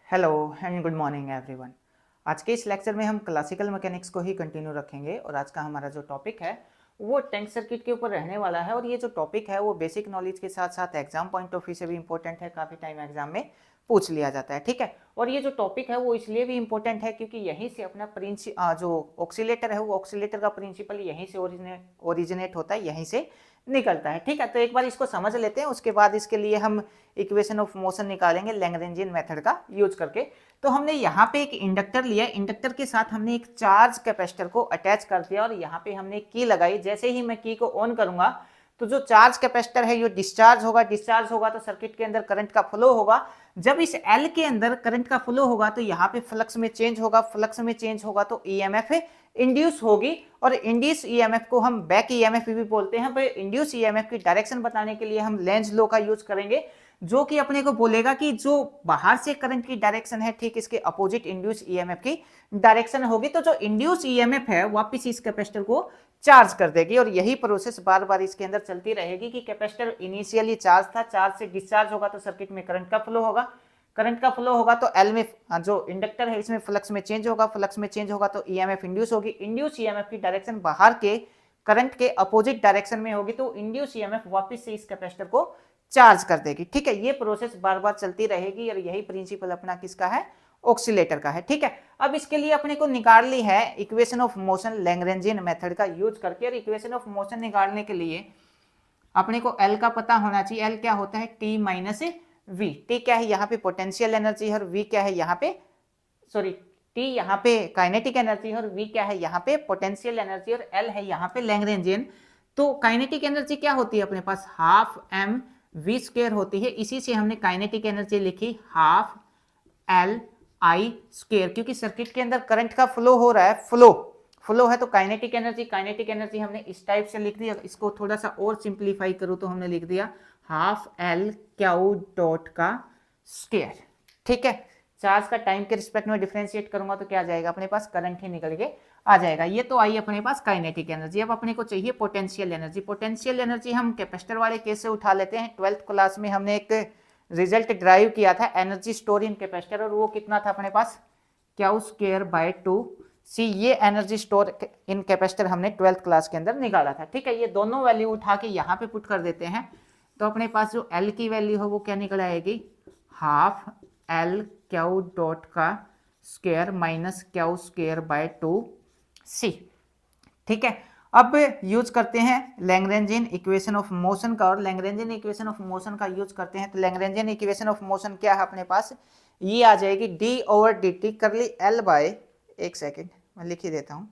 Hello and good morning everyone. आज के इस लेक्चर में हम क्लासिकल मैकेनिक्स को ही कंटिन्यू रखेंगे और आज का हमारा जो टॉपिक है वो टैंक सर्किट के ऊपर रहने वाला है। और ये जो टॉपिक है वो बेसिक नॉलेज के साथ साथ एग्जाम पॉइंट ऑफ व्यू से भी इंपॉर्टेंट है, काफ़ी टाइम एग्जाम में पूछ लिया जाता है, ठीक है। और ये जो टॉपिक है वो इसलिए भी इंपॉर्टेंट है क्योंकि यहीं से अपना जो ऑक्सीलेटर है वो ऑक्सीलेटर का प्रिंसिपल यहीं से ओरिजिनेट होता है, यहीं से निकलता है, ठीक है। तो एक बार इसको समझ लेते हैं, उसके बाद इसके लिए हम इक्वेशन ऑफ मोशन निकालेंगे लैग्रेंजियन मेथड का यूज करके। तो हमने यहाँ पे एक इंडक्टर लिया, इंडक्टर के साथ हमने एक चार्ज कैपेसिटर को अटैच कर दिया और यहाँ पे हमने की लगाई। जैसे ही मैं की को ऑन करूंगा तो जो चार्ज कैपेसिटर है ये डिस्चार्ज होगा तो सर्किट के अंदर करंट का फ्लो होगा। जब इस एल के अंदर करंट का फ्लो होगा तो यहाँ पे फ्लक्स में चेंज होगा तो ईएमएफ इंड्यूस होगी। और इंड्यूस ईएमएफ को हम बैक ईएमएफ भी बोलते हैं। पर इंड्यूस ईएमएफ की डायरेक्शन बताने के लिए हम लेंज लॉ का यूज करेंगे, जो कि अपने को बोलेगा कि जो बाहर से करंट की डायरेक्शन है ठीक इसके अपोजिट इंड्यूस ईएमएफ की डायरेक्शन होगी। तो जो इंड्यूस ईएमएफ है वापस इस कैपेसिटर को चार्ज कर देगी और यही प्रोसेस बार बार इसके अंदर चलती रहेगी कि कैपेसिटर इनिशियली चार्ज था, चार्ज से डिस्चार्ज होगा तो सर्किट में करंट का फ्लो होगा तो एल में जो इंडक्टर है इसमें फ्लक्स में चेंज होगा तो ईएमएफ इंड्यूस होगी। इंड्यूस ईएमएफ की डायरेक्शन बाहर के करंट के अपोजिट डायरेक्शन में होगी तो इंड्यूस ईएमएफ वापस से इस कैपेसिटर को चार्ज कर देगी, ठीक है। ये प्रोसेस बार बार चलती रहेगी और यही प्रिंसिपल अपना किसका है, ऑक्सीलेटर का है, ठीक है। अब इसके लिए अपने को निकाल ली है equation of motion Lagrangian method का यूज करके। और इक्वेशन ऑफ मोशन निकालने के लिए अपने को एल का पता होना चाहिए। एल क्या होता है, टी माइनस वी। टी क्या है, यहाँ पे पोटेंशियल एनर्जी है और वी क्या है यहाँ पे, सॉरी टी यहाँ पे काइनेटिक एनर्जी है और वी क्या है यहाँ पे पोटेंशियल एनर्जी और एल है यहाँ पे लैग्रेंजियन। तो काइनेटिक एनर्जी क्या होती है अपने पास, हाफ एम वी स्क्वायर होती है। इसी से हमने काइनेटिक एनर्जी लिखी हाफ एल आई स्क्वायर, क्योंकि सर्किट के अंदर करंट का फ्लो हो रहा है, फ्लो है तो काइनेटिक एनर्जी हमने इस टाइप से लिख दिया। इसको थोड़ा सा और सिंप्लीफाई करूं तो हमने लिख दिया हाफ एल क्यू डॉट का स्क्वायर, ठीक है। चार्ज का टाइम के रिस्पेक्ट में डिफरेंशिएट करूंगा तो क्या आ जाएगा अपने पास, करंट ही निकल के आ जाएगा। ये तो आई अपने पास काइनेटिक एनर्जी। अब अपने को चाहिए पोटेंशियल एनर्जी हम कैपेसिटर वाले केस से उठा लेते हैं। 12th क्लास में हमने एक रिजल्ट ड्राइव किया था एनर्जी स्टोर इन कैपेसिटर और वो कितना था अपने पास, क्यू स्क्वायर बाय 2c। ये एनर्जी स्टोर इन कैपेसिटर हमने 12th क्लास के अंदर निकाला था, ठीक है। ये दोनों वैल्यू उठा के यहाँ पे पुट कर देते हैं तो अपने पास जो एल की वैल्यू हो वो क्या निकल आएगी, हाफ एल क्यू डॉट का square minus Q square by 2c, ठीक है। अब यूज करते हैं लैग्रेंजियन इक्वेशन ऑफ मोशन का। और लैग्रेंजियन इक्वेशन ऑफ मोशन का यूज करते हैं तो लैग्रेंजियन इक्वेशन ऑफ मोशन क्या है अपने पास, ये आ जाएगी D over D T curly L by, एक सेकेंड मैं लिख ही देता हूं,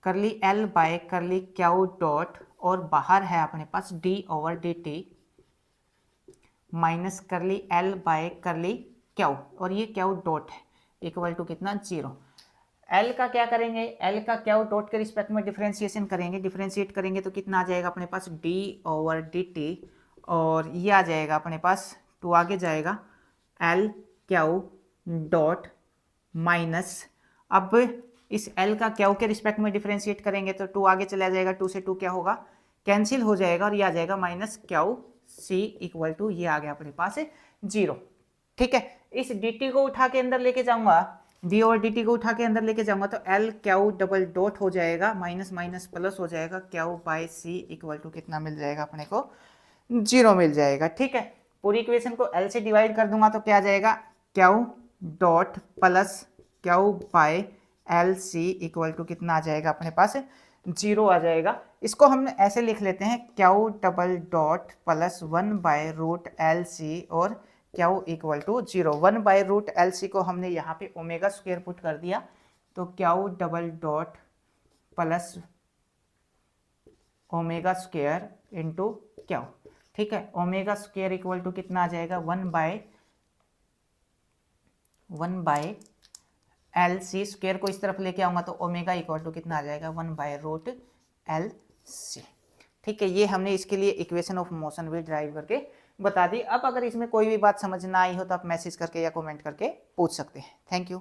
curly L by curly Q dot और बाहर है अपने पास D over D T minus curly L by curly Q और ये क्यू डॉट है इक्वल टू कितना, 0। एल का क्या करेंगे, एल का क्यू डॉट के रिस्पेक्ट में डिफरेंशिएट करेंगे तो कितना आ जाएगा अपने पास, डी ओवर डी टी और ये आ जाएगा अपने पास 2 आगे जाएगा एल क्यू डॉट माइनस, अब इस एल का क्यू के रिस्पेक्ट में डिफरेंशिएट करेंगे तो 2 आगे चला जाएगा, 2 से 2 क्या होगा, कैंसिल हो जाएगा और ये आ जाएगा minus Q C equal to ये आ गया अपने पास 0, ठीक है। इस dt को उठा के अंदर लेके जाऊंगा, d और dt को उठा के अंदर लेके जाऊंगा तो l क्यू डबल डॉट हो जाएगा, माइनस माइनस प्लस हो जाएगा, Q by C equal to कितना मिल जाएगा अपने को, 0 मिल जाएगा, ठीक है। पूरी इक्वेशन को l से डिवाइड कर दूंगा तो क्या आ जाएगा, Q dot plus Q by L C equal to कितना आ जाएगा अपने पास, 0 आ जाएगा। इसको हम ऐसे लिख लेते हैं Q double dot plus 1 by root L C और Q equal to 0। 1 by root L C को हमने यहाँ पे ओमेगा स्क्वायर पुट कर दिया तो Q double dot plus omega square into Q, ठीक है। ओमेगा स्क्वायर इक्वल टू कितना आ जाएगा, 1 बाय एल सी स्क्वायर को इस तरफ लेके आऊंगा तो ओमेगा इक्वल टू कितना आ जाएगा, 1 बाय रूट एल सी, ठीक है। ये हमने इसके लिए इक्वेशन ऑफ मोशन भी ड्राइव करके बता दी। अब अगर इसमें कोई भी बात समझ ना आई हो तो आप मैसेज करके या कमेंट करके पूछ सकते हैं। Thank you.